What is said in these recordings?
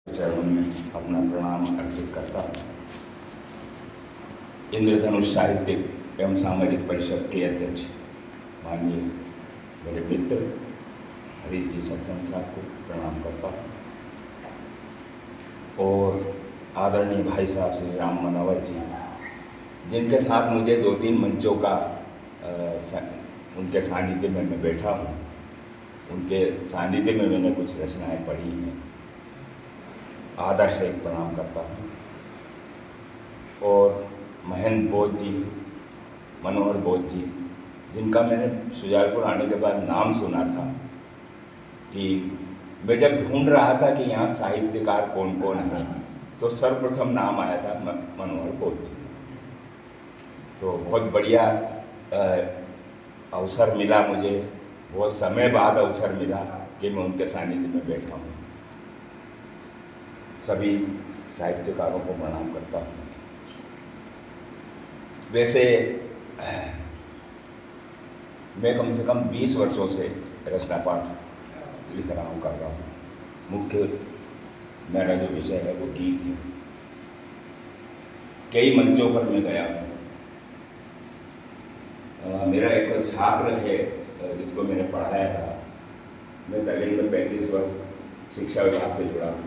चरणों में अपना प्रणाम अर्पित करता हूँ। इंद्रधनुष साहित्यिक एवं सामाजिक परिषद के अध्यक्ष माननीय मेरे मित्र हरीश जी सत्संग साहब को प्रणाम करता हूँ और आदरणीय भाई साहब श्री राम मनोहर जी, जिनके साथ मुझे 2-3 मंचों का उनके सानिध्य में मैं बैठा हूँ, उनके सानिध्य में मैंने कुछ रचनाएं पढ़ी हैं, आदर से प्रणाम करता हूँ। और महेंद्र बोध जी, मनोहर बोध जी, जिनका मैंने सुजालपुर आने के बाद नाम सुना था कि मैं जब ढूंढ रहा था कि यहाँ साहित्यकार कौन कौन हैं, तो सर्वप्रथम नाम आया था मनोहर बोध जी। तो बहुत बढ़िया अवसर मिला मुझे, बहुत समय बाद अवसर मिला कि मैं उनके सानिध्य में बैठा हूँ। सभी साहित्यकारों को प्रणाम करता हूँ। वैसे मैं कम से कम 20 वर्षों से रचना पाठ लिख रहा हूँ, कर रहा हूँ। मुख्य मेरा जो विषय है वो गीत है। कई मंचों पर मैं गया हूँ। मेरा एक छात्र है जिसको मैंने पढ़ाया था, मैं तकरीबन में 35 वर्ष शिक्षा विभाग से जुड़ा हूँ।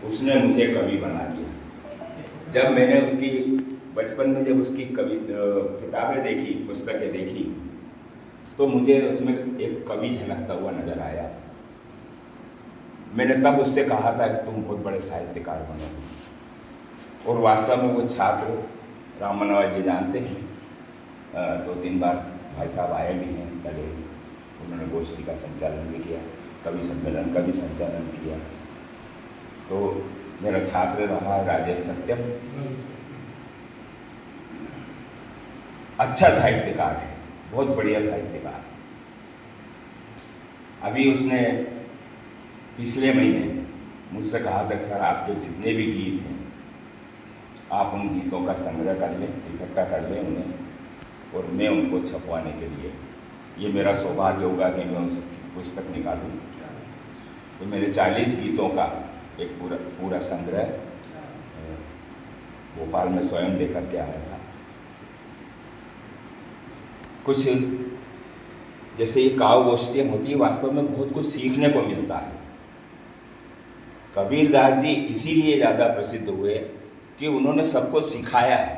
उसने मुझे कवि बना दिया। जब मैंने उसकी बचपन में जब उसकी किताबें देखी, पुस्तकें देखी, तो मुझे उसमें एक कवि झलकता हुआ नजर आया। मैंने तब उससे कहा था कि तुम बहुत बड़े साहित्यकार बनो। और वास्तव में वो छात्र राम मनोहर जी जानते हैं, 2-3 बार भाई साहब आए भी हैं पहले। उन्होंने गोष्ठी का संचालन भी किया, कवि सम्मेलन का भी संचालन किया। तो मेरा छात्र रहा राजेश सत्यम, अच्छा साहित्यकार है, बहुत बढ़िया साहित्यकार है। अभी उसने पिछले महीने मुझसे कहा था, सर आपके जितने भी गीत हैं आप उन गीतों का संग्रह कर लें, इकट्ठा कर लें उन्हें, और मैं उनको छपवाने के लिए, ये मेरा सौभाग्य होगा कि मैं उस पुस्तक निकालूँ। तो मेरे 40 गीतों का एक पूरा संग्रह भोपाल में स्वयं लेकर के आया था। कुछ जैसे ये काव्य गोष्ठियाँ होती है, वास्तव में बहुत कुछ सीखने को मिलता है। कबीरदास जी इसीलिए ज़्यादा प्रसिद्ध हुए कि उन्होंने सबको सिखाया है।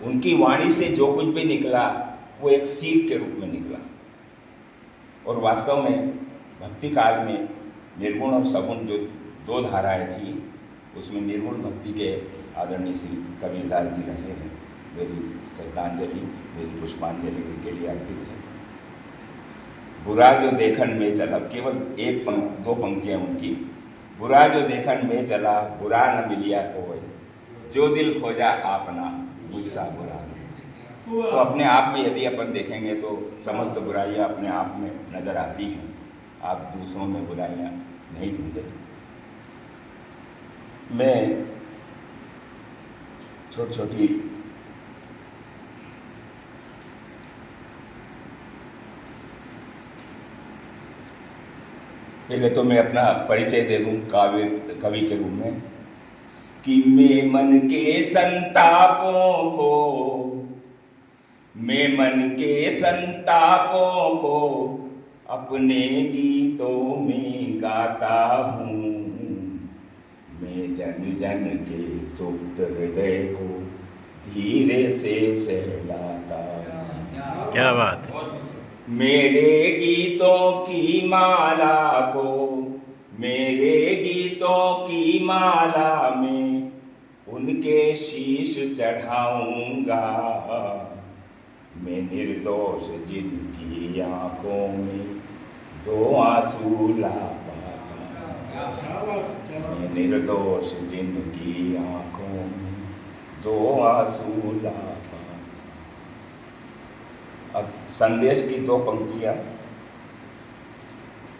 उनकी वाणी से जो कुछ भी निकला वो एक सीख के रूप में निकला। और वास्तव में भक्ति काल में निर्गुण और सगुण जो 2 धाराएं थी, उसमें निर्गुण भक्ति के आदरणीय श्री कबीरदास जी रहे हैं। मेरी श्रद्धांजलि, मेरी पुष्पांजलि उनके लिए अर्पित है। बुरा जो देखन में चला, केवल 1-2 पंक्तियाँ उनकी। बुरा जो देखन में चला, बुरा न मिलिया कोई, जो दिल खोजा आपना गुस्सा बुरा। तो अपने आप में यदि अपन देखेंगे तो समस्त बुराइयां अपने आप में नजर आती हैं, आप दूसरों में बुराइयां नहीं ढूंढेंगे। मैं छोटी पहले तो मैं अपना परिचय दे दूं कवि के रूप में कि मैं मन के संतापों को अपने गीतों में गाता हूँ। मैं जन जन के सुप्त हृदय को धीरे से सहलाता हूँ। क्या बात। मेरे गीतों की माला में उनके शीश चढ़ाऊंगा। मैं निर्दोष जिनकी आंखों में 2 आंसू ला पाता। मैं निर्दोष जिनकी आंखों में 2 आंसू ला पाता। अब संदेश की 2 पंक्तियाँ।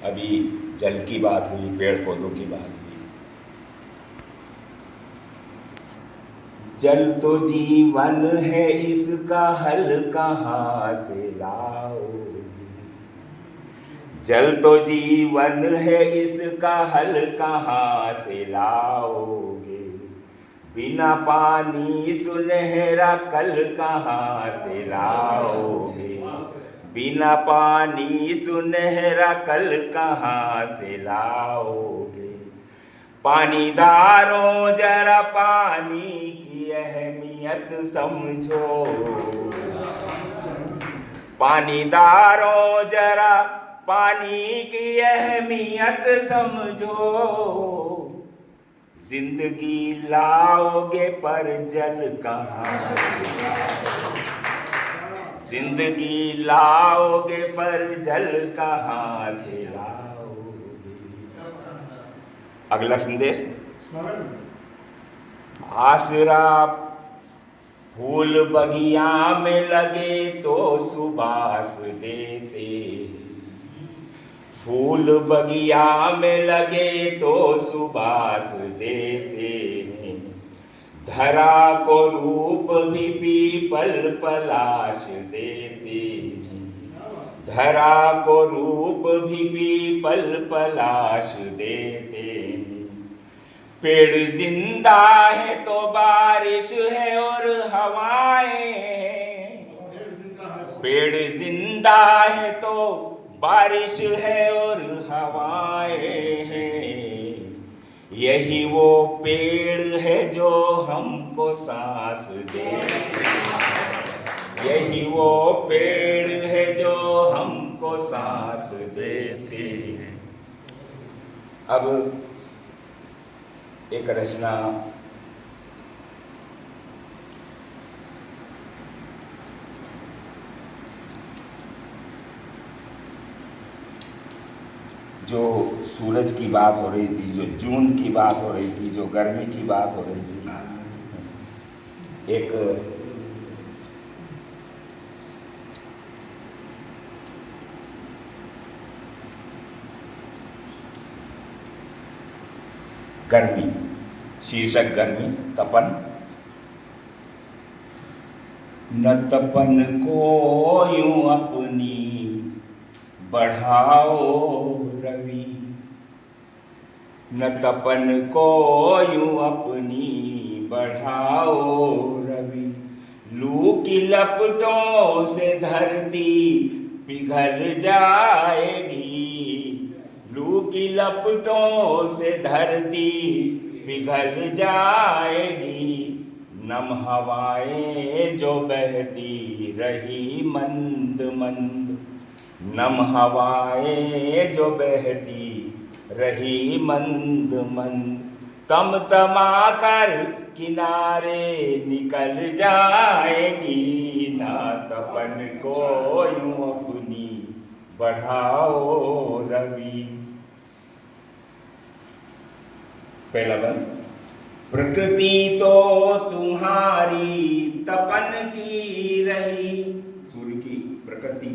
अभी जल की बात हुई, पेड़ पौधों की बात हुई। जल तो जीवन है, इसका हल कहाँ से लाओ। जल तो जीवन है, इसका हल कहाँ से लाओगे? बिना पानी सुनहरा कल कहाँ से लाओगे? बिना पानी सुनहरा कल कहाँ से लाओगे? पानीदारों जरा पानी की अहमियत समझो। पानीदारों जरा पानी की अहमियत समझो। जिंदगी लाओगे पर जल कहाँ से लाओगे? जिंदगी लाओगे पर जल कहाँ से लाओगे? अगला संदेश, आसरा फूल बगिया में लगे तो सुबास देते। फूल बगिया में लगे तो सुबास देते हैं। धरा को रूप भी पीपल पलाश देते हैं। धरा को रूप भी पीपल पलाश देते हैं। पेड़ जिंदा है तो बारिश है और हवाएं हैं। पेड़ जिंदा है तो बारिश है और हवाएं हैं। यही वो पेड़ है जो हमको सांस देते। यही वो पेड़ है जो हमको सांस देते हैं। अब एक रचना जो सूरज की बात हो रही थी, जो जून की बात हो रही थी, जो गर्मी की बात हो रही थी, एक गर्मी, शीर्षक गर्मी, तपन। न तपन को यूं अपनी बढ़ाओ रवि। न तपन को यूं अपनी बढ़ाओ रवि। लू की लपटों से धरती पिघल जाएगी। लू की लपटों से धरती पिघल जाएगी। नम हवाएं जो बहती रही मंद मंद। नम हवाएं जो बहती रही मंद मंद। तमा कर किनारे निकल जाएगी। ना तपन को यूं अपनी बढ़ाओ रवि। पहला बंद। प्रकृति तो तुम्हारी तपन की रही। सूर्य की प्रकृति।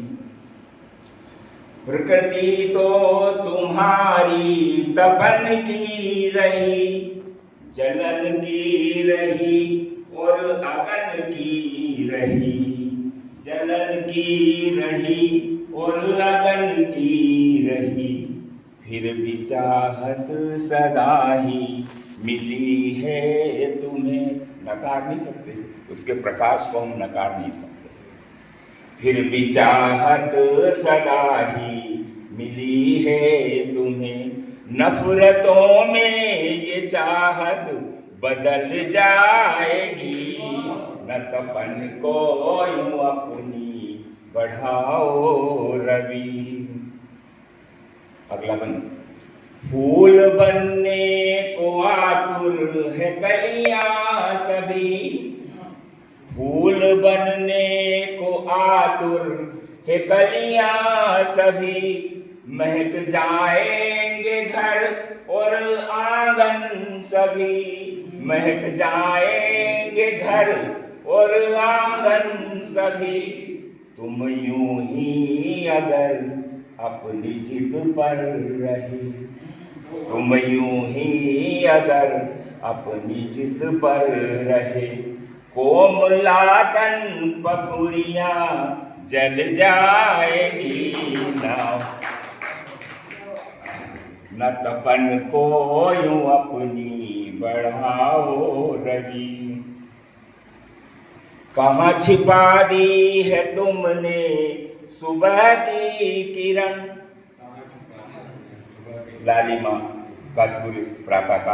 प्रकृति तो तुम्हारी तपन की रही। जलन की रही और अगन की रही। जलन की रही और अगन की रही। फिर भी चाहत सदा ही मिली है तुम्हें। नकार नहीं सकते, उसके प्रकाश को हम नकार नहीं सकते। फिर भी चाहत सदा ही मिली है तुम्हें। नफरतों में ये चाहत बदल जाएगी। न तपन को यूं अपनी बढ़ाओ रवि। अगला बंद। फूल बनने को आतुर है कलियां सभी। फूल बनने को आतुर है कलियां सभी। महक जाएंगे घर और आंगन सभी। महक जाएंगे घर और आंगन सभी। तुम यूं ही अगर अपनी जिद पर रहे। तुम यूं ही अगर अपनी जिद पर रहे। कोमलातन पखुड़ियाँ जल जाएगी। नाव न तपन को यूं अपनी बढ़ाओ रही। कहाँ छिपा दी है तुमने सुबह की किरण। लालिमा का सूर्य प्रातः काल